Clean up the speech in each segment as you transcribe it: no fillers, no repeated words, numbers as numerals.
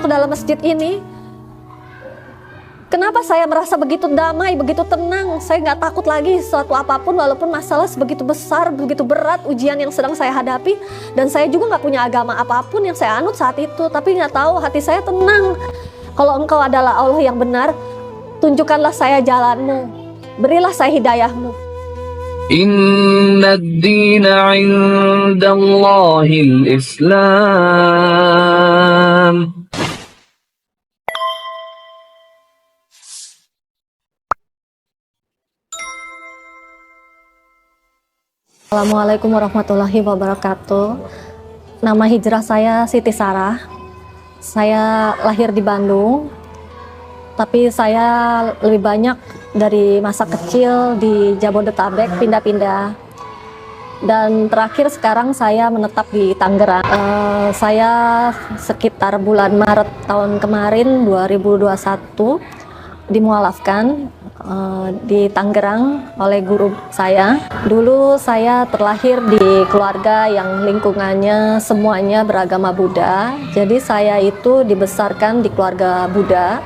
masuk ke dalam masjid ini, kenapa saya merasa begitu damai, begitu tenang. Saya nggak takut lagi suatu apapun, walaupun masalah sebegitu besar, begitu berat ujian yang sedang saya hadapi. Dan saya juga nggak punya agama apapun yang saya anut saat itu, tapi nggak tahu, hati saya tenang. Kalau Engkau adalah Allah yang benar, tunjukkanlah saya jalanmu, berilah saya hidayahmu. Inna ad-dina 'inda Allahil Islam. Assalamualaikum warahmatullahi wabarakatuh. Nama hijrah saya Siti Sarah. Saya lahir di Bandung, tapi saya lebih banyak dari masa kecil di Jabodetabek, pindah-pindah. Dan terakhir sekarang saya menetap di Tangerang. Saya sekitar bulan Maret tahun kemarin 2021 dimualafkan di Tangerang oleh guru saya. Dulu saya terlahir di keluarga yang lingkungannya semuanya beragama Buddha. Jadi saya itu dibesarkan di keluarga Buddha.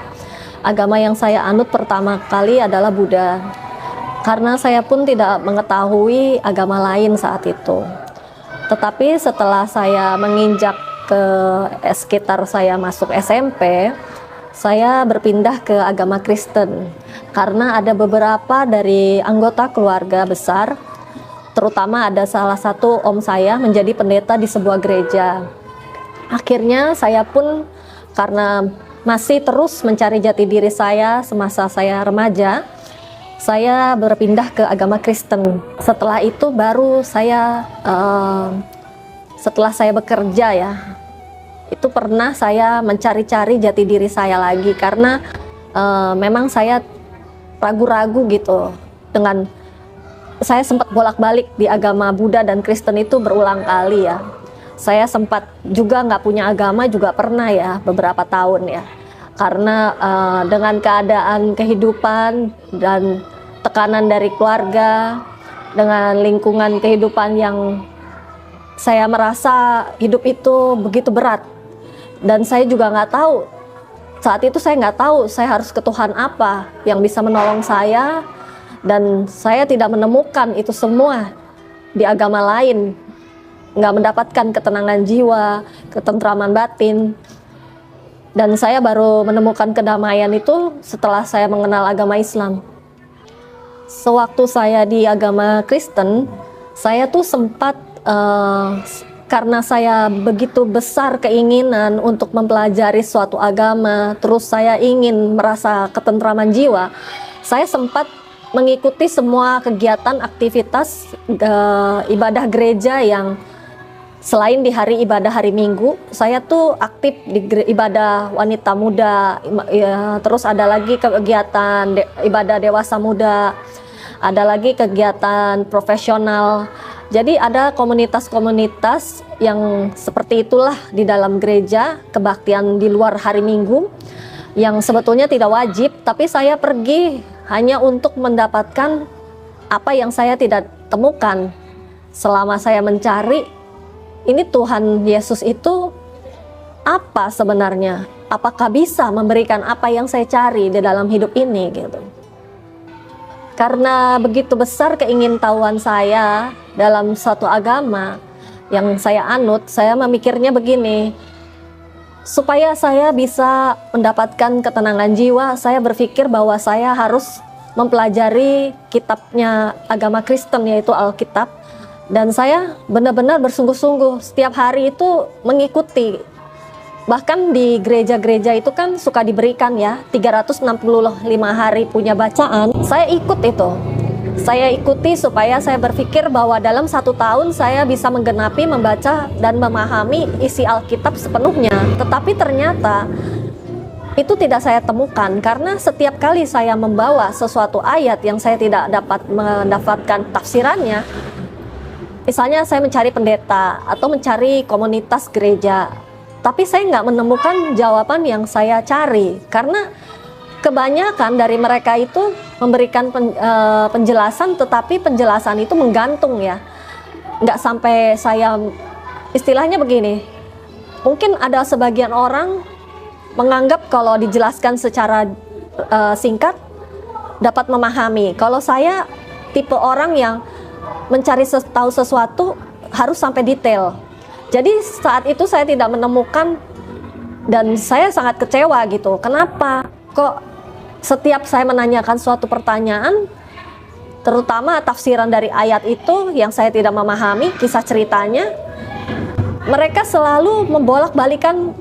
Agama yang saya anut pertama kali adalah Buddha. Karena saya pun tidak mengetahui agama lain saat itu. Tetapi setelah saya menginjak ke sekitar saya masuk SMP, saya berpindah ke agama Kristen karena ada beberapa dari anggota keluarga besar, terutama ada salah satu om saya menjadi pendeta di sebuah gereja. Akhirnya saya pun karena masih terus mencari jati diri saya semasa saya remaja, saya berpindah ke agama Kristen. Setelah itu baru saya setelah saya bekerja ya, itu pernah saya mencari-cari jati diri saya lagi karena memang saya ragu-ragu gitu. Dengan saya sempat bolak-balik di agama Buddha dan Kristen itu berulang kali ya. Saya sempat juga nggak punya agama juga pernah ya, beberapa tahun ya, karena dengan keadaan kehidupan dan tekanan dari keluarga, dengan lingkungan kehidupan yang saya merasa hidup itu begitu berat. Dan saya juga nggak tahu, saat itu saya nggak tahu saya harus ke Tuhan apa yang bisa menolong saya, dan saya tidak menemukan itu semua di agama lain, nggak mendapatkan ketenangan jiwa, ketentraman batin. Dan saya baru menemukan kedamaian itu setelah saya mengenal agama Islam. Sewaktu saya di agama Kristen, saya tuh sempat karena saya begitu besar keinginan untuk mempelajari suatu agama, terus saya ingin merasa ketentraman jiwa, saya sempat mengikuti semua kegiatan aktivitas ibadah gereja yang selain di hari ibadah hari Minggu. Saya tuh aktif di ibadah wanita muda, ya, terus ada lagi kegiatan ibadah dewasa muda, ada lagi kegiatan profesional. Jadi ada komunitas-komunitas yang seperti itulah di dalam gereja, kebaktian di luar hari Minggu yang sebetulnya tidak wajib, tapi saya pergi hanya untuk mendapatkan apa yang saya tidak temukan selama saya mencari ini Tuhan Yesus itu apa sebenarnya, apakah bisa memberikan apa yang saya cari di dalam hidup ini gitu. Karena begitu besar keingintahuan saya dalam suatu agama yang saya anut, saya memikirnya begini, supaya saya bisa mendapatkan ketenangan jiwa, saya berpikir bahwa saya harus mempelajari kitabnya agama Kristen, yaitu Alkitab. Dan saya benar-benar bersungguh-sungguh setiap hari itu mengikuti. Bahkan di gereja-gereja itu kan suka diberikan ya 365 hari punya bacaan. Saya ikut itu. Saya ikuti supaya saya berpikir bahwa dalam 1 tahun saya bisa menggenapi, membaca dan memahami isi Alkitab sepenuhnya. Tetapi ternyata itu tidak saya temukan, karena setiap kali saya membawa sesuatu ayat yang saya tidak dapat mendapatkan tafsirannya, misalnya saya mencari pendeta atau mencari komunitas gereja, tapi saya nggak menemukan jawaban yang saya cari, karena kebanyakan dari mereka itu memberikan penjelasan, tetapi penjelasan itu menggantung ya, nggak sampai saya, istilahnya begini, mungkin ada sebagian orang menganggap kalau dijelaskan secara singkat dapat memahami. Kalau saya tipe orang yang mencari tahu sesuatu harus sampai detail. Jadi saat itu saya tidak menemukan dan saya sangat kecewa gitu. Kenapa? Kok setiap saya menanyakan suatu pertanyaan, terutama tafsiran dari ayat itu yang saya tidak memahami kisah ceritanya, mereka selalu membolak-balikan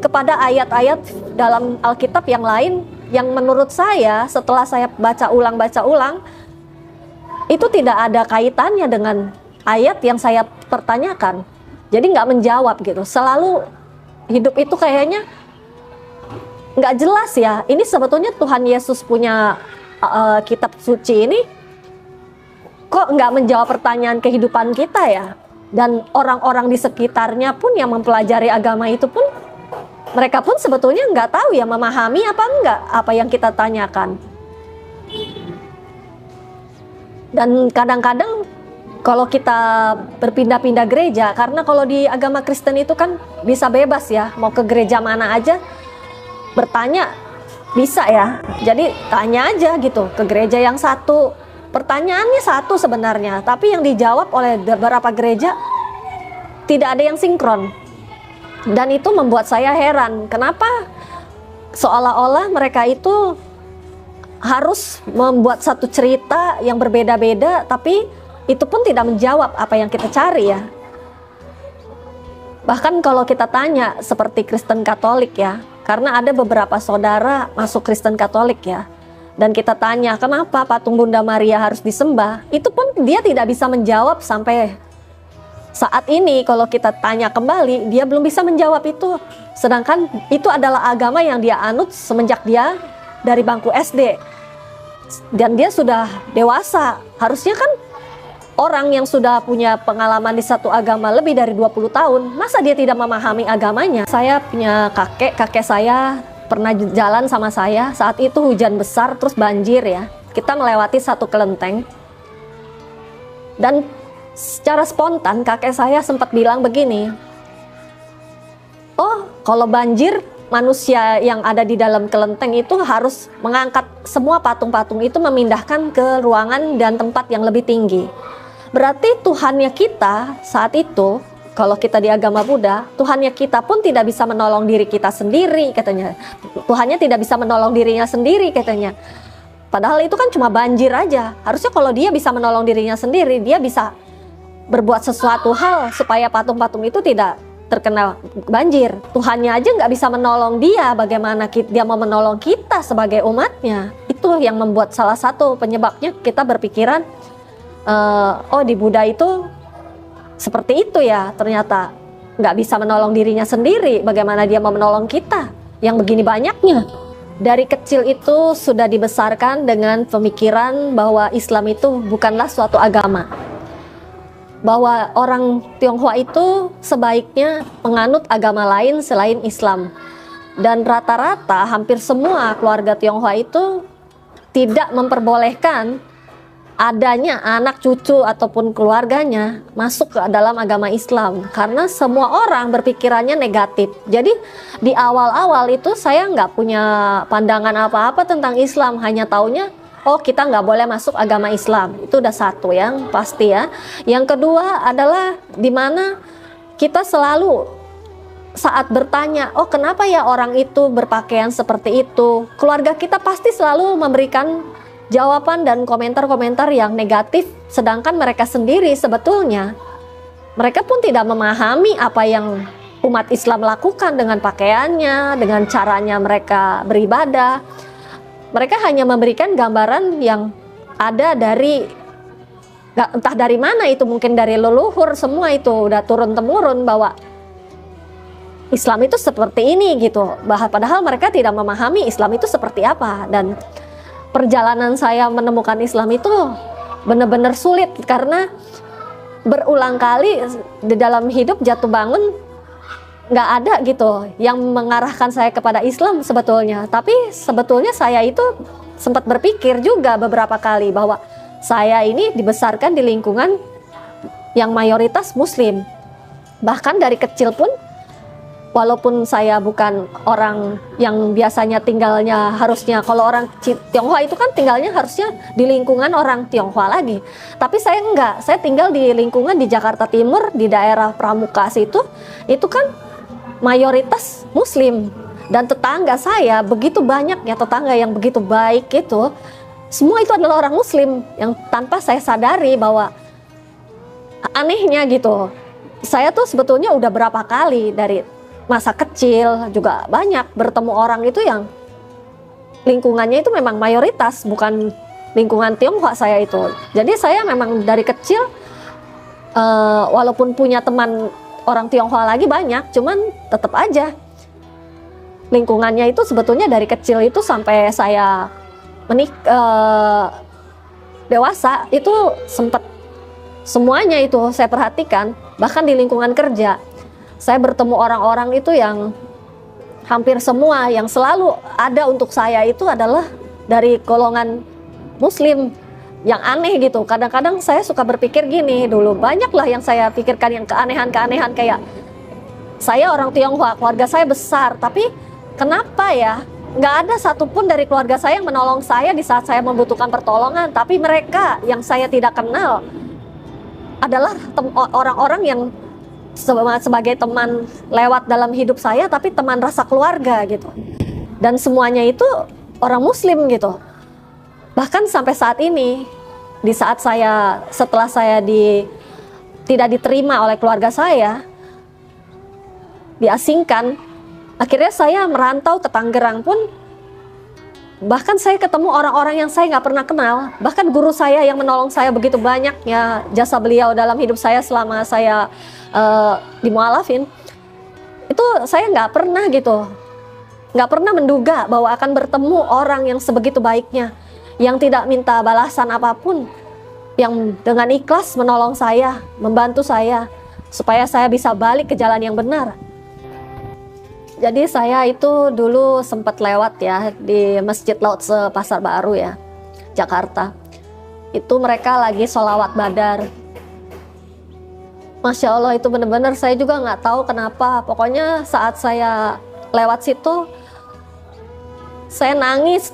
kepada ayat-ayat dalam Alkitab yang lain yang menurut saya setelah saya baca ulang itu tidak ada kaitannya dengan ayat yang saya pertanyakan. Jadi nggak menjawab gitu. Selalu hidup itu kayaknya nggak jelas ya. Ini sebetulnya Tuhan Yesus punya kitab suci ini kok nggak menjawab pertanyaan kehidupan kita ya. Dan orang-orang di sekitarnya pun yang mempelajari agama itu pun mereka pun sebetulnya nggak tahu ya memahami apa enggak apa yang kita tanyakan. Dan kadang-kadang kalau kita berpindah-pindah gereja, karena kalau di agama Kristen itu kan bisa bebas ya, mau ke gereja mana aja bertanya bisa ya. Jadi tanya aja gitu ke gereja yang satu. Pertanyaannya satu sebenarnya, tapi yang dijawab oleh beberapa gereja tidak ada yang sinkron. Dan itu membuat saya heran, kenapa seolah-olah mereka itu harus membuat satu cerita yang berbeda-beda, tapi itu pun tidak menjawab apa yang kita cari ya. Bahkan kalau kita tanya seperti Kristen Katolik ya, karena ada beberapa saudara masuk Kristen Katolik ya, dan kita tanya kenapa patung Bunda Maria harus disembah, itu pun dia tidak bisa menjawab sampai saat ini. Kalau kita tanya kembali, dia belum bisa menjawab itu. Sedangkan itu adalah agama yang dia anut semenjak dia dari bangku SD. Dan dia sudah dewasa. Harusnya kan orang yang sudah punya pengalaman di satu agama lebih dari 20 tahun, masa dia tidak memahami agamanya? Saya punya kakek saya pernah jalan sama saya. Saat itu hujan besar terus banjir ya. Kita melewati satu kelenteng. Dan secara spontan kakek saya sempat bilang begini, oh kalau banjir manusia yang ada di dalam kelenteng itu harus mengangkat semua patung-patung itu, memindahkan ke ruangan dan tempat yang lebih tinggi. Berarti Tuhannya kita saat itu, kalau kita di agama Buddha, Tuhannya kita pun tidak bisa menolong diri kita sendiri katanya. Tuhannya tidak bisa menolong dirinya sendiri katanya. Padahal itu kan cuma banjir aja. Harusnya kalau dia bisa menolong dirinya sendiri, dia bisa berbuat sesuatu hal supaya patung-patung itu tidak terkena banjir. Tuhannya aja nggak bisa menolong dia, bagaimana dia mau menolong kita sebagai umatnya? Itu yang membuat salah satu penyebabnya kita berpikiran, oh di Buddha itu seperti itu ya, ternyata nggak bisa menolong dirinya sendiri, bagaimana dia mau menolong kita yang begini banyaknya. Dari kecil itu sudah dibesarkan dengan pemikiran bahwa Islam itu bukanlah suatu agama, bahwa orang Tionghoa itu sebaiknya menganut agama lain selain Islam. Dan rata-rata hampir semua keluarga Tionghoa itu tidak memperbolehkan adanya anak cucu ataupun keluarganya masuk ke dalam agama Islam, karena semua orang berpikirannya negatif. Jadi di awal-awal itu saya nggak punya pandangan apa-apa tentang Islam, hanya taunya oh kita nggak boleh masuk agama Islam. Itu udah satu yang pasti ya. Yang kedua adalah dimana kita selalu saat bertanya, oh kenapa ya orang itu berpakaian seperti itu, keluarga kita pasti selalu memberikan jawaban dan komentar-komentar yang negatif. Sedangkan mereka sendiri sebetulnya mereka pun tidak memahami apa yang umat Islam lakukan dengan pakaiannya, dengan caranya mereka beribadah. Mereka hanya memberikan gambaran yang ada dari entah dari mana itu, mungkin dari leluhur, semua itu udah turun-temurun bahwa Islam itu seperti ini gitu. Padahal mereka tidak memahami Islam itu seperti apa. Dan perjalanan saya menemukan Islam itu benar-benar sulit, karena berulang kali di dalam hidup jatuh bangun nggak ada gitu yang mengarahkan saya kepada Islam sebetulnya. Tapi sebetulnya saya itu sempat berpikir juga beberapa kali bahwa saya ini dibesarkan di lingkungan yang mayoritas Muslim. Bahkan dari kecil pun walaupun saya bukan orang yang biasanya tinggalnya, harusnya kalau orang Tionghoa itu kan tinggalnya harusnya di lingkungan orang Tionghoa lagi, tapi saya enggak, saya tinggal di lingkungan di Jakarta Timur, di daerah Pramuka situ, itu kan mayoritas Muslim, dan tetangga saya begitu banyaknya tetangga yang begitu baik itu, semua itu adalah orang Muslim yang tanpa saya sadari bahwa anehnya gitu. Saya tuh sebetulnya udah berapa kali dari masa kecil juga banyak bertemu orang itu yang lingkungannya itu memang mayoritas bukan lingkungan Tionghoa saya itu. Jadi saya memang dari kecil walaupun punya teman orang Tionghoa lagi banyak, cuman tetap aja lingkungannya itu sebetulnya dari kecil itu sampai saya dewasa itu sempat semuanya itu saya perhatikan. Bahkan di lingkungan kerja saya bertemu orang-orang itu yang hampir semua yang selalu ada untuk saya itu adalah dari golongan Muslim. Yang aneh gitu, kadang-kadang saya suka berpikir gini, dulu banyaklah yang saya pikirkan yang keanehan-keanehan, kayak saya orang Tionghoa, keluarga saya besar, tapi kenapa ya nggak ada satupun dari keluarga saya yang menolong saya di saat saya membutuhkan pertolongan, tapi mereka yang saya tidak kenal adalah orang-orang yang sebagai teman lewat dalam hidup saya, tapi teman rasa keluarga gitu. Dan semuanya itu orang Muslim gitu. Bahkan sampai saat ini, di saat setelah saya tidak diterima oleh keluarga saya, diasingkan, akhirnya saya merantau ke Tangerang pun. Bahkan saya ketemu orang-orang yang saya nggak pernah kenal. Bahkan guru saya yang menolong saya begitu banyaknya, jasa beliau dalam hidup saya selama saya di mualafin, itu saya nggak pernah gitu, nggak pernah menduga bahwa akan bertemu orang yang sebegitu baiknya, yang tidak minta balasan apapun, yang dengan ikhlas menolong saya, membantu saya supaya saya bisa balik ke jalan yang benar. Jadi saya itu dulu sempat lewat ya di Masjid Lautse Pasar Baru ya, Jakarta. Itu mereka lagi sholawat badar. Masya Allah, itu benar-benar saya juga nggak tahu kenapa. Pokoknya saat saya lewat situ, saya nangis,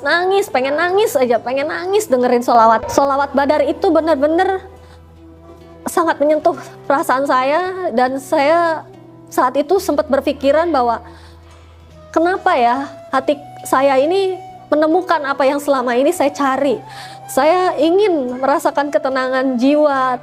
pengen nangis dengerin sholawat. Sholawat badar itu benar-benar sangat menyentuh perasaan saya, dan saya saat itu sempat berpikiran bahwa kenapa ya hati saya ini menemukan apa yang selama ini saya cari. Saya ingin merasakan ketenangan jiwa,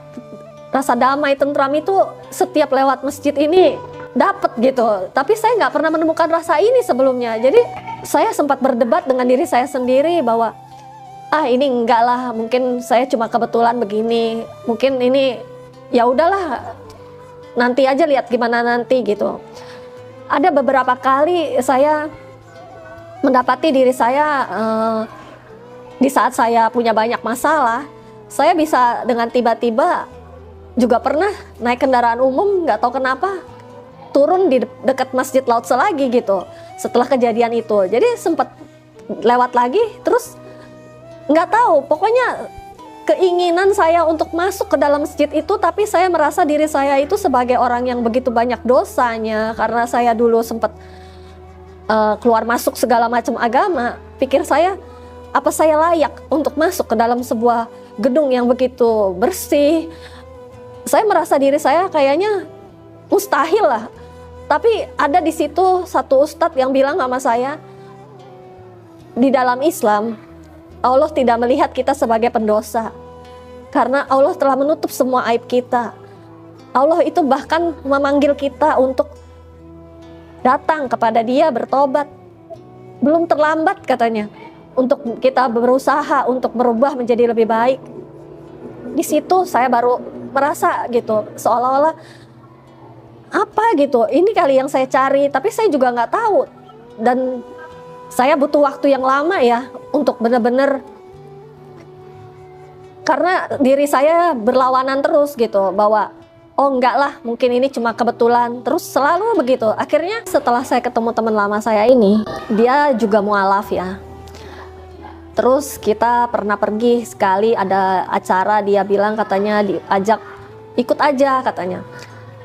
rasa damai, tentram itu setiap lewat masjid ini dapat gitu. Tapi saya nggak pernah menemukan rasa ini sebelumnya. Jadi saya sempat berdebat dengan diri saya sendiri bahwa ini enggak lah, mungkin saya cuma kebetulan begini, mungkin ini ya udahlah, nanti aja lihat gimana nanti gitu. Ada beberapa kali saya mendapati diri saya di saat saya punya banyak masalah, saya bisa dengan tiba-tiba juga pernah naik kendaraan umum, nggak tahu kenapa turun di dekat Masjid Lautse lagi gitu setelah kejadian itu. Jadi sempat lewat lagi, terus nggak tahu, pokoknya keinginan saya untuk masuk ke dalam masjid itu, tapi saya merasa diri saya itu sebagai orang yang begitu banyak dosanya karena saya dulu sempat keluar masuk segala macam agama. Pikir saya, apa saya layak untuk masuk ke dalam sebuah gedung yang begitu bersih? Saya merasa diri saya kayaknya mustahil lah. Tapi ada di situ satu ustadz yang bilang sama saya, di dalam Islam Allah tidak melihat kita sebagai pendosa, karena Allah telah menutup semua aib kita. Allah itu bahkan memanggil kita untuk datang kepada Dia bertobat. Belum terlambat katanya untuk kita berusaha untuk berubah menjadi lebih baik. Di situ saya baru merasa gitu, seolah-olah apa gitu, ini kali yang saya cari, tapi saya juga nggak tahu. Dan saya butuh waktu yang lama ya untuk benar-benar, karena diri saya berlawanan terus gitu bahwa oh enggak lah, mungkin ini cuma kebetulan, terus selalu begitu. Akhirnya setelah saya ketemu teman lama saya ini, dia juga mualaf ya, terus kita pernah pergi sekali ada acara, dia bilang katanya diajak ikut aja katanya.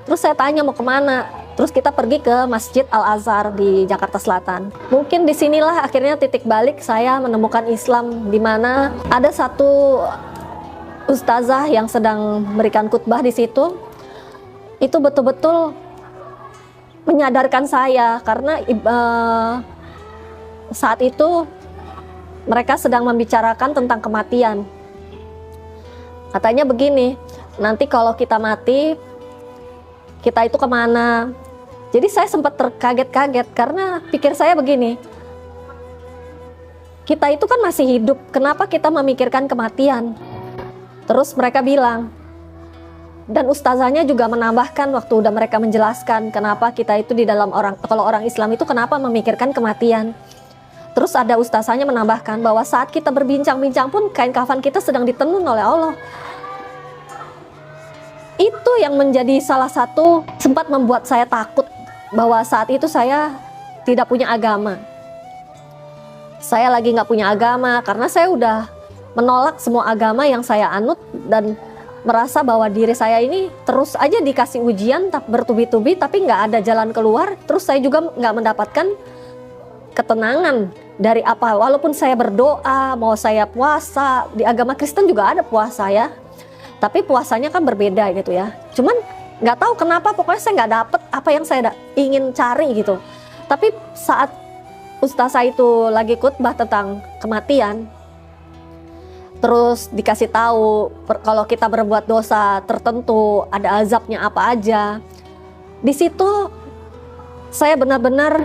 Terus saya tanya mau kemana, Terus kita pergi ke Masjid Al-Azhar di Jakarta Selatan. Mungkin disinilah akhirnya titik balik saya menemukan Islam, di mana ada satu ustazah yang sedang memberikan khutbah di situ. Itu betul-betul menyadarkan saya, karena saat itu mereka sedang membicarakan tentang kematian. Katanya begini, nanti kalau kita mati, kita itu kemana? Jadi saya sempat terkaget-kaget, karena pikir saya begini, kita itu kan masih hidup, kenapa kita memikirkan kematian? Terus mereka bilang, dan ustazahnya juga menambahkan waktu udah mereka menjelaskan kenapa kita itu di dalam kalau orang Islam itu kenapa memikirkan kematian. Terus ada ustazahnya menambahkan bahwa saat kita berbincang-bincang pun kain kafan kita sedang ditenun oleh Allah. Itu yang menjadi salah satu sempat membuat saya takut, bahwa saat itu saya tidak punya agama. Saya lagi nggak punya agama karena saya udah menolak semua agama yang saya anut, dan merasa bahwa diri saya ini terus aja dikasih ujian bertubi-tubi tapi nggak ada jalan keluar. Terus saya juga nggak mendapatkan ketenangan dari apa, walaupun saya berdoa, mau saya puasa, di agama Kristen juga ada puasa ya, tapi puasanya kan berbeda gitu ya. Cuman nggak tahu kenapa, pokoknya saya nggak dapet apa yang saya ingin cari gitu. Tapi saat ustazah itu lagi khutbah tentang kematian, terus dikasih tahu kalau kita berbuat dosa tertentu ada azabnya apa aja. Di situ saya benar-benar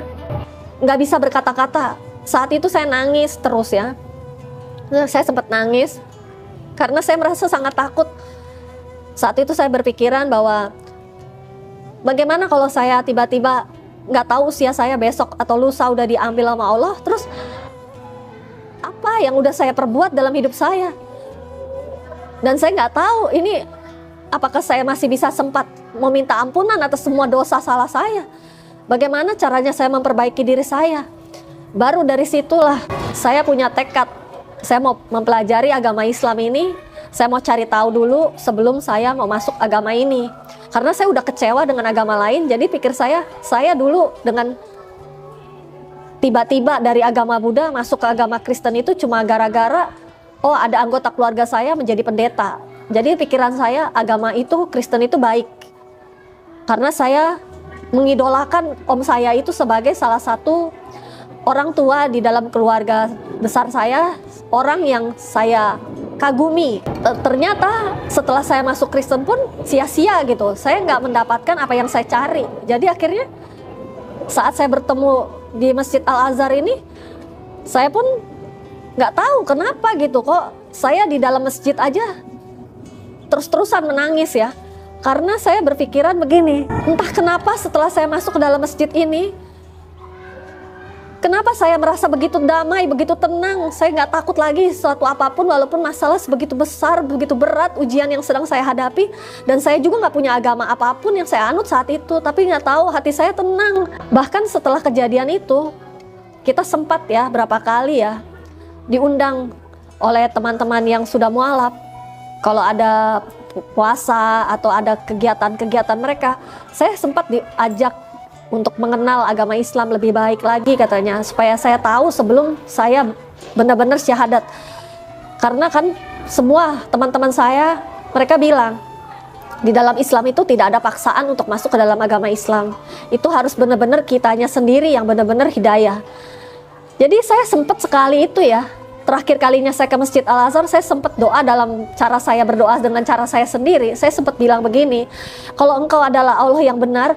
nggak bisa berkata-kata. Saat itu saya nangis terus ya. Saya sempat nangis karena saya merasa sangat takut. Saat itu saya berpikiran bahwa bagaimana kalau saya tiba-tiba nggak tahu usia saya besok atau lusa udah diambil sama Allah, terus apa yang udah saya perbuat dalam hidup saya? Dan saya nggak tahu ini apakah saya masih bisa sempat meminta ampunan atas semua dosa salah saya. Bagaimana caranya saya memperbaiki diri saya? Baru dari situlah saya punya tekad, saya mau mempelajari agama Islam ini. Saya mau cari tahu dulu sebelum saya mau masuk agama ini. Karena saya udah kecewa dengan agama lain, jadi pikir saya dulu dengan tiba-tiba dari agama Buddha masuk ke agama Kristen itu cuma gara-gara oh ada anggota keluarga saya menjadi pendeta. Jadi pikiran saya agama itu, Kristen itu baik. Karena saya mengidolakan om saya itu sebagai salah satu orang tua di dalam keluarga besar saya, orang yang saya kagumi. Ternyata setelah saya masuk Kristen pun sia-sia gitu. Saya nggak mendapatkan apa yang saya cari. Jadi akhirnya saat saya bertemu di Masjid Al-Azhar ini, saya pun nggak tahu kenapa gitu, kok saya di dalam masjid aja terus-terusan menangis ya. Karena saya berpikiran begini, entah kenapa setelah saya masuk ke dalam masjid ini, kenapa saya merasa begitu damai, begitu tenang. Saya nggak takut lagi suatu apapun, walaupun masalah sebegitu besar, begitu berat ujian yang sedang saya hadapi. Dan saya juga nggak punya agama apapun yang saya anut saat itu. Tapi nggak tahu, hati saya tenang. Bahkan setelah kejadian itu, kita sempat ya berapa kali ya diundang oleh teman-teman yang sudah mualaf. Kalau ada puasa atau ada kegiatan-kegiatan mereka, saya sempat diajak untuk mengenal agama Islam lebih baik lagi katanya, supaya saya tahu sebelum saya benar-benar syahadat. Karena kan semua teman-teman saya, mereka bilang di dalam Islam itu tidak ada paksaan untuk masuk ke dalam agama Islam. Itu harus benar-benar kitanya sendiri yang benar-benar hidayah. Jadi saya sempat sekali itu ya, terakhir kalinya saya ke Masjid Al-Azhar, saya sempat doa dalam cara saya berdoa dengan cara saya sendiri. Saya sempat bilang begini, kalau engkau adalah Allah yang benar,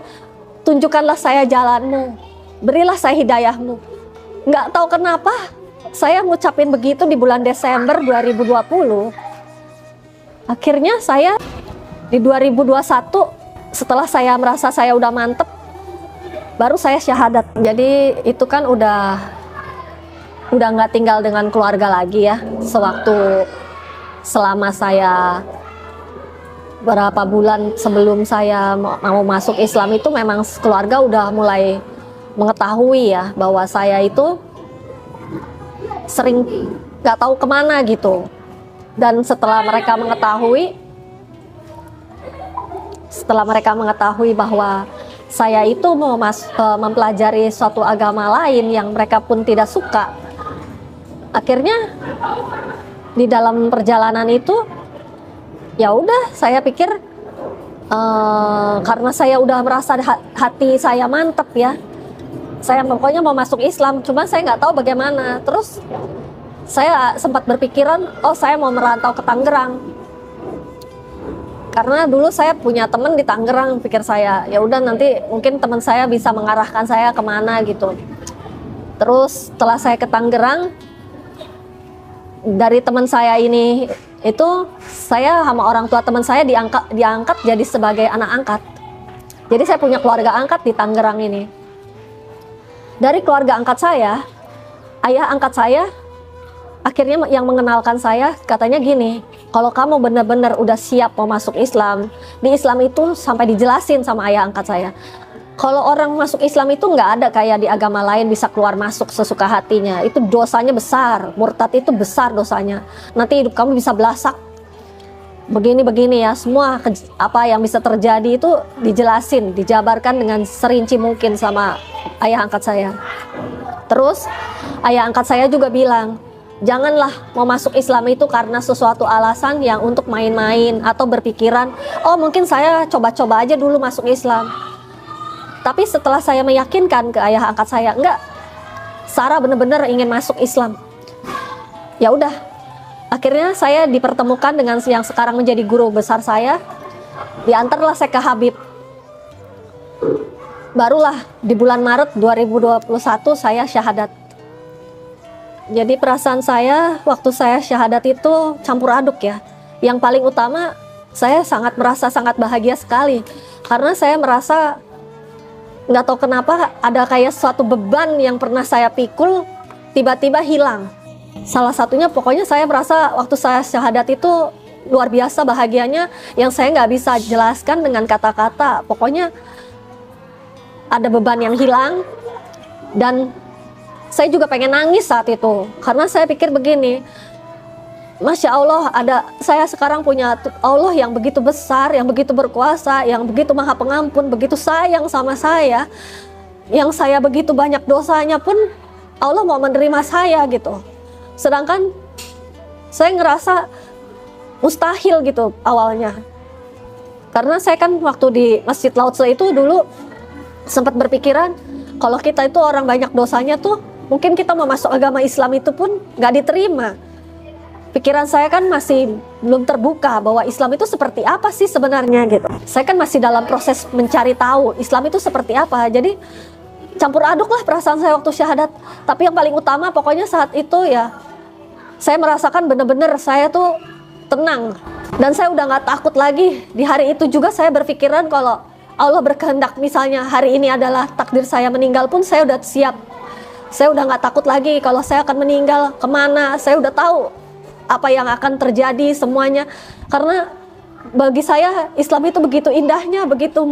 tunjukkanlah saya jalanmu, berilah saya hidayahmu. Nggak tahu kenapa saya ngucapin begitu di bulan Desember 2020. Akhirnya saya di 2021, setelah saya merasa saya udah mantep, baru saya syahadat. Jadi itu kan udah nggak tinggal dengan keluarga lagi ya. Selama saya berapa bulan sebelum saya mau masuk Islam itu, memang keluarga udah mulai mengetahui ya bahwa saya itu sering nggak tahu kemana gitu. Dan setelah mereka mengetahui bahwa saya itu mau mempelajari suatu agama lain yang mereka pun tidak suka. Akhirnya di dalam perjalanan itu ya udah saya pikir karena saya udah merasa hati saya mantep ya, saya pokoknya mau masuk Islam, cuman saya nggak tahu bagaimana. Terus saya sempat berpikiran, oh saya mau merantau ke Tangerang, karena dulu saya punya teman di Tangerang. Pikir saya ya udah nanti mungkin teman saya bisa mengarahkan saya kemana gitu. Terus setelah saya ke Tangerang, dari teman saya ini itu saya sama orang tua teman saya diangkat jadi sebagai anak angkat. Jadi saya punya keluarga angkat di Tangerang ini. Dari keluarga angkat saya, ayah angkat saya akhirnya yang mengenalkan saya katanya gini, kalau kamu benar-benar udah siap mau masuk Islam, di Islam itu sampai dijelasin sama ayah angkat saya, kalau orang masuk Islam itu nggak ada kayak di agama lain bisa keluar masuk sesuka hatinya, itu dosanya besar, murtad itu besar dosanya, nanti hidup kamu bisa belasak begini-begini ya, semua apa yang bisa terjadi itu dijelasin, dijabarkan dengan serinci mungkin sama ayah angkat saya. Terus ayah angkat saya juga bilang, janganlah mau masuk Islam itu karena sesuatu alasan yang untuk main-main atau berpikiran, oh mungkin saya coba-coba aja dulu masuk Islam. Tapi setelah saya meyakinkan ke ayah angkat saya, enggak, Sarah benar-benar ingin masuk Islam. Ya udah, akhirnya saya dipertemukan dengan yang sekarang menjadi guru besar saya, diantarlah saya ke Habib. Barulah di bulan Maret 2021 saya syahadat. Jadi perasaan saya waktu saya syahadat itu campur aduk ya. Yang paling utama saya merasa sangat bahagia sekali, karena saya merasa nggak tahu kenapa ada kayak suatu beban yang pernah saya pikul tiba-tiba hilang. Salah satunya pokoknya saya merasa waktu saya syahadat itu luar biasa bahagianya yang saya nggak bisa jelaskan dengan kata-kata. Pokoknya ada beban yang hilang, dan saya juga pengen nangis saat itu karena saya pikir begini, Masya Allah, saya sekarang punya Allah yang begitu besar, yang begitu berkuasa, yang begitu maha pengampun, begitu sayang sama saya, yang saya begitu banyak dosanya pun Allah mau menerima saya gitu. Sedangkan saya ngerasa mustahil gitu awalnya, karena saya kan waktu di Masjid Lao-Tse itu dulu sempat berpikiran kalau kita itu orang banyak dosanya tuh mungkin kita mau masuk agama Islam itu pun nggak diterima. Pikiran saya kan masih belum terbuka bahwa Islam itu seperti apa sih sebenarnya gitu. Saya kan masih dalam proses mencari tahu Islam itu seperti apa. Jadi campur aduk lah perasaan saya waktu syahadat. Tapi yang paling utama pokoknya saat itu ya, saya merasakan benar-benar saya tuh tenang. Dan saya udah gak takut lagi. Di hari itu juga saya berpikiran kalau Allah berkehendak misalnya hari ini adalah takdir saya meninggal pun saya udah siap. Saya udah gak takut lagi kalau saya akan meninggal kemana. Saya udah tahu apa yang akan terjadi semuanya, karena bagi saya Islam itu begitu indahnya, begitu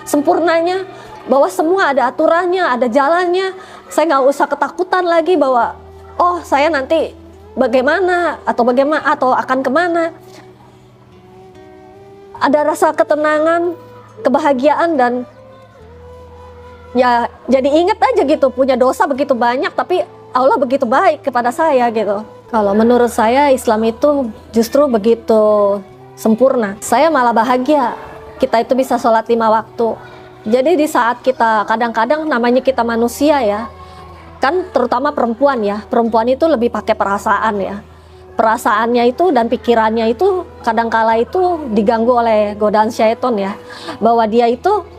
sempurnanya, bahwa semua ada aturannya, ada jalannya. Saya nggak usah ketakutan lagi bahwa oh saya nanti bagaimana atau akan kemana. Ada rasa ketenangan, kebahagiaan, dan ya jadi ingat aja gitu, punya dosa begitu banyak tapi Allah begitu baik kepada saya gitu. Kalau menurut saya Islam itu justru begitu sempurna. Saya malah bahagia kita itu bisa sholat 5 waktu. Jadi di saat kita kadang-kadang namanya kita manusia ya, kan terutama perempuan ya, perempuan itu lebih pakai perasaan ya. Perasaannya itu dan pikirannya itu kadangkala itu diganggu oleh godaan syaiton ya, bahwa dia itu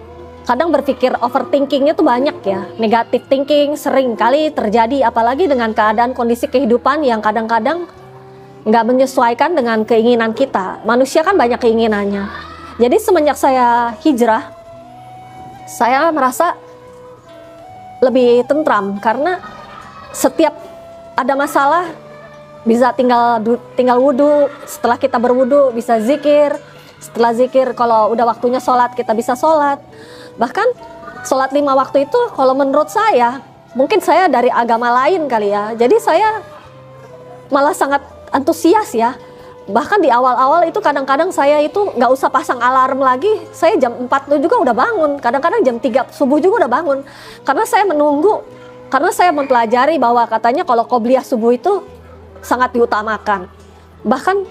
kadang berpikir overthinkingnya tuh banyak ya, negatif thinking sering kali terjadi, apalagi dengan keadaan kondisi kehidupan yang kadang-kadang nggak menyesuaikan dengan keinginan kita. Manusia kan banyak keinginannya. Jadi semenjak saya hijrah, saya merasa lebih tentram karena setiap ada masalah bisa tinggal wudhu, setelah kita berwudhu bisa zikir, setelah zikir kalau udah waktunya sholat kita bisa sholat. Bahkan sholat 5 waktu itu kalau menurut saya, mungkin saya dari agama lain kali ya, jadi saya malah sangat antusias ya Bahkan di awal-awal itu kadang-kadang saya itu nggak usah pasang alarm lagi, saya jam 4 tuh juga udah bangun, kadang-kadang jam 3 subuh juga udah bangun. Karena saya menunggu, karena saya mempelajari bahwa katanya kalau qobliyah subuh itu sangat diutamakan. Bahkan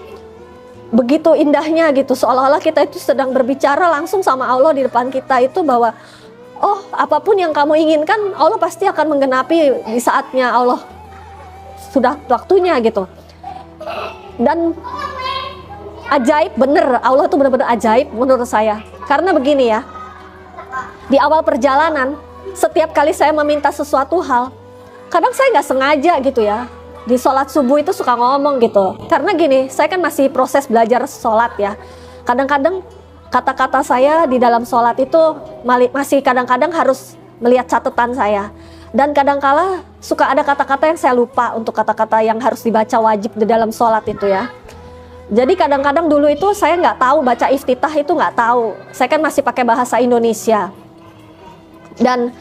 begitu indahnya gitu, seolah-olah kita itu sedang berbicara langsung sama Allah di depan kita itu bahwa oh, apapun yang kamu inginkan Allah pasti akan menggenapi di saatnya Allah sudah waktunya gitu. Dan ajaib bener, Allah tuh bener-bener ajaib menurut saya. Karena begini ya, di awal perjalanan setiap kali saya meminta sesuatu hal, kadang saya nggak sengaja gitu ya, di sholat subuh itu suka ngomong gitu. Karena gini, saya kan masih proses belajar sholat ya. Kadang-kadang kata-kata saya di dalam sholat itu masih kadang-kadang harus melihat catatan saya. Dan kadang-kala suka ada kata-kata yang saya lupa untuk kata-kata yang harus dibaca wajib di dalam sholat itu ya. Jadi kadang-kadang dulu itu saya nggak tahu baca iftitah itu nggak tahu. Saya kan masih pakai bahasa Indonesia. Dan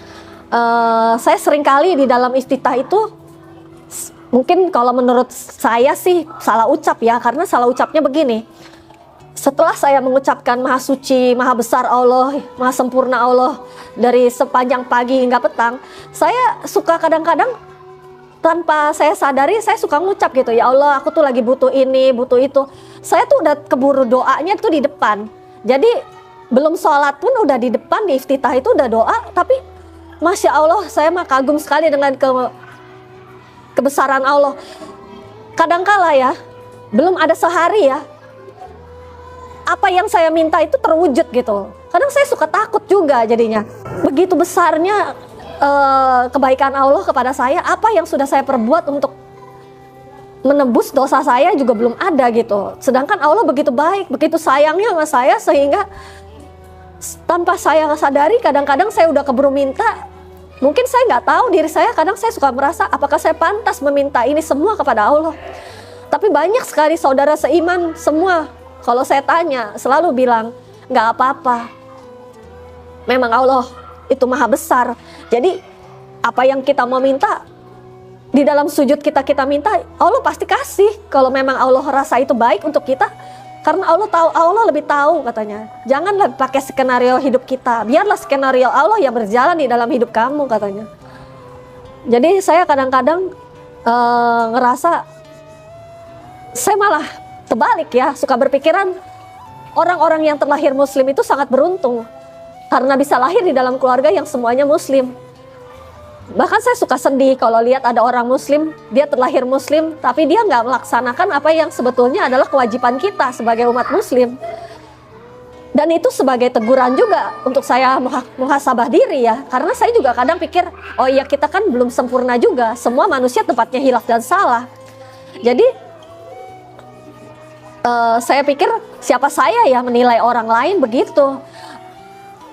saya seringkali di dalam iftitah itu mungkin kalau menurut saya sih salah ucap ya, karena salah ucapnya begini. Setelah saya mengucapkan Maha Suci, Maha Besar Allah, Maha Sempurna Allah dari sepanjang pagi hingga petang, saya suka kadang-kadang tanpa saya sadari saya suka ngucap gitu, ya Allah aku tuh lagi butuh ini, butuh itu. Saya tuh udah keburu doanya tuh di depan. Jadi belum sholat pun udah di depan, di iftitah itu udah doa. Tapi Masya Allah, saya mah kagum sekali dengan kebesaran Allah. Kadangkala ya, belum ada sehari ya, apa yang saya minta itu terwujud gitu. Kadang saya suka takut juga jadinya. Begitu besarnya kebaikan Allah kepada saya, apa yang sudah saya perbuat untuk menebus dosa saya juga belum ada gitu. Sedangkan Allah begitu baik, begitu sayangnya sama saya, sehingga tanpa saya sadari kadang-kadang saya udah keburu minta. Mungkin saya nggak tahu diri saya, kadang saya suka merasa apakah saya pantas meminta ini semua kepada Allah. Tapi banyak sekali saudara seiman semua, kalau saya tanya selalu bilang nggak apa-apa, memang Allah itu maha besar. Jadi apa yang kita mau minta di dalam sujud kita minta, Allah pasti kasih. Kalau memang Allah rasa itu baik untuk kita, karena Allah tahu, Allah lebih tahu katanya. Janganlah pakai skenario hidup kita, biarlah skenario Allah yang berjalan di dalam hidup kamu katanya. Jadi saya kadang-kadang ngerasa saya malah terbalik ya, suka berpikiran orang-orang yang terlahir muslim itu sangat beruntung karena bisa lahir di dalam keluarga yang semuanya muslim. Bahkan saya suka sedih kalau lihat ada orang muslim, dia terlahir muslim tapi dia nggak melaksanakan apa yang sebetulnya adalah kewajiban kita sebagai umat muslim. Dan itu sebagai teguran juga untuk saya muhasabah diri ya, karena saya juga kadang pikir, oh iya kita kan belum sempurna juga, semua manusia tempatnya hilaf dan salah. Jadi saya pikir siapa saya ya menilai orang lain begitu.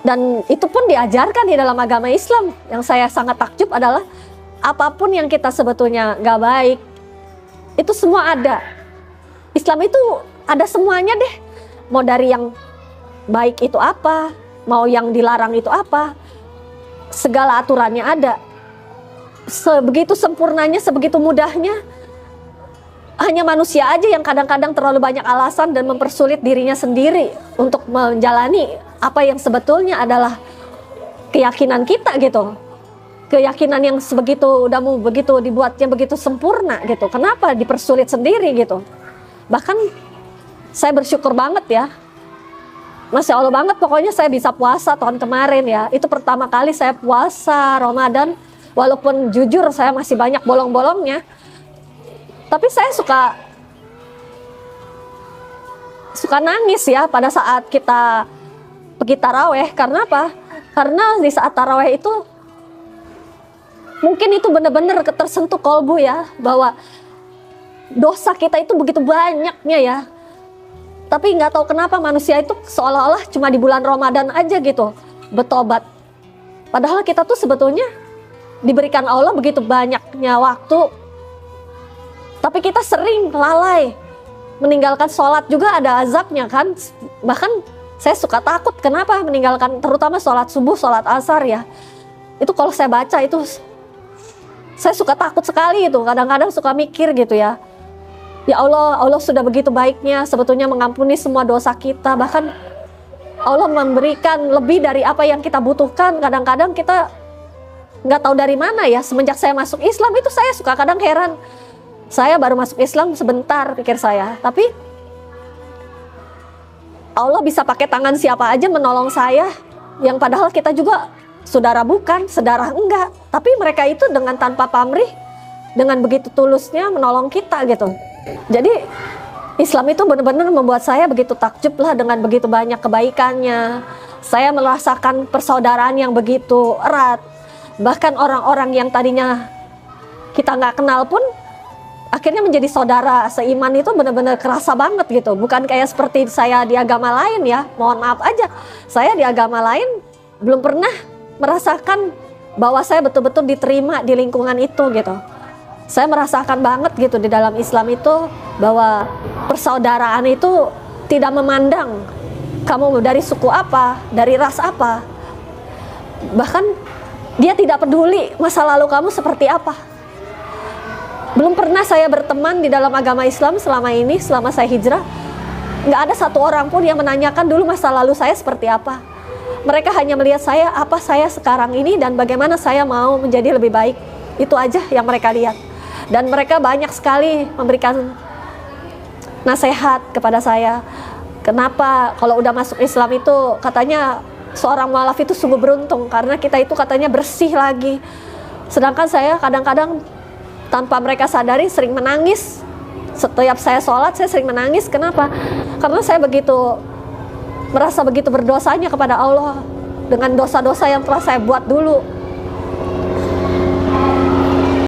Dan itu pun diajarkan di dalam agama Islam. Yang saya sangat takjub adalah apapun yang kita sebetulnya gak baik, itu semua ada. Islam itu ada semuanya deh. Mau dari yang baik itu apa, mau yang dilarang itu apa, segala aturannya ada. Sebegitu sempurnanya, sebegitu mudahnya. Hanya manusia aja yang kadang-kadang terlalu banyak alasan dan mempersulit dirinya sendiri untuk menjalani apa yang sebetulnya adalah keyakinan kita gitu. Keyakinan yang begitu dibuatnya begitu sempurna gitu. Kenapa dipersulit sendiri gitu? Bahkan saya bersyukur banget ya. Masya Allah banget, pokoknya saya bisa puasa tahun kemarin ya. Itu pertama kali saya puasa Ramadan. Walaupun jujur saya masih banyak bolong-bolongnya. Tapi saya suka nangis ya pada saat kita pergi taraweh. Karena apa? Karena di saat taraweh itu mungkin itu benar-benar tersentuh kolbu ya, bahwa dosa kita itu begitu banyaknya ya. Tapi nggak tahu kenapa manusia itu seolah-olah cuma di bulan Ramadan aja gitu bertobat. Padahal kita tuh sebetulnya diberikan Allah begitu banyaknya waktu. Tapi kita sering lalai, meninggalkan sholat juga ada azabnya kan. Bahkan saya suka takut, kenapa meninggalkan terutama sholat subuh, sholat asar ya. Itu kalau saya baca itu, saya suka takut sekali itu. Kadang-kadang suka mikir gitu ya. Ya Allah, Allah sudah begitu baiknya sebetulnya mengampuni semua dosa kita. Bahkan Allah memberikan lebih dari apa yang kita butuhkan. Kadang-kadang kita nggak tahu dari mana ya. Semenjak saya masuk Islam itu saya suka kadang heran. Saya baru masuk Islam sebentar, pikir saya. Tapi Allah bisa pakai tangan siapa aja menolong saya. Yang padahal kita juga saudara bukan, saudara enggak. Tapi mereka itu dengan tanpa pamrih, dengan begitu tulusnya menolong kita gitu. Jadi Islam itu benar-benar membuat saya begitu takjub lah dengan begitu banyak kebaikannya. Saya merasakan persaudaraan yang begitu erat. Bahkan orang-orang yang tadinya kita nggak kenal pun akhirnya menjadi saudara seiman. Itu benar-benar kerasa banget gitu. Bukan kayak seperti saya di agama lain ya. Mohon maaf aja, saya di agama lain belum pernah merasakan bahwa saya betul-betul diterima di lingkungan itu gitu. Saya merasakan banget gitu di dalam Islam itu bahwa persaudaraan itu tidak memandang kamu dari suku apa, dari ras apa. Bahkan dia tidak peduli masa lalu kamu seperti apa. Belum pernah saya berteman di dalam agama Islam selama ini, selama saya hijrah. Nggak ada satu orang pun yang menanyakan dulu masa lalu saya seperti apa. Mereka hanya melihat saya, apa saya sekarang ini dan bagaimana saya mau menjadi lebih baik. Itu aja yang mereka lihat. Dan mereka banyak sekali memberikan nasihat kepada saya. Kenapa kalau udah masuk Islam itu katanya seorang mualaf itu sungguh beruntung karena kita itu katanya bersih lagi. Sedangkan saya kadang-kadang tanpa mereka sadari sering menangis. Setiap saya sholat saya sering menangis. Kenapa? Karena saya merasa begitu berdosanya kepada Allah dengan dosa-dosa yang telah saya buat dulu.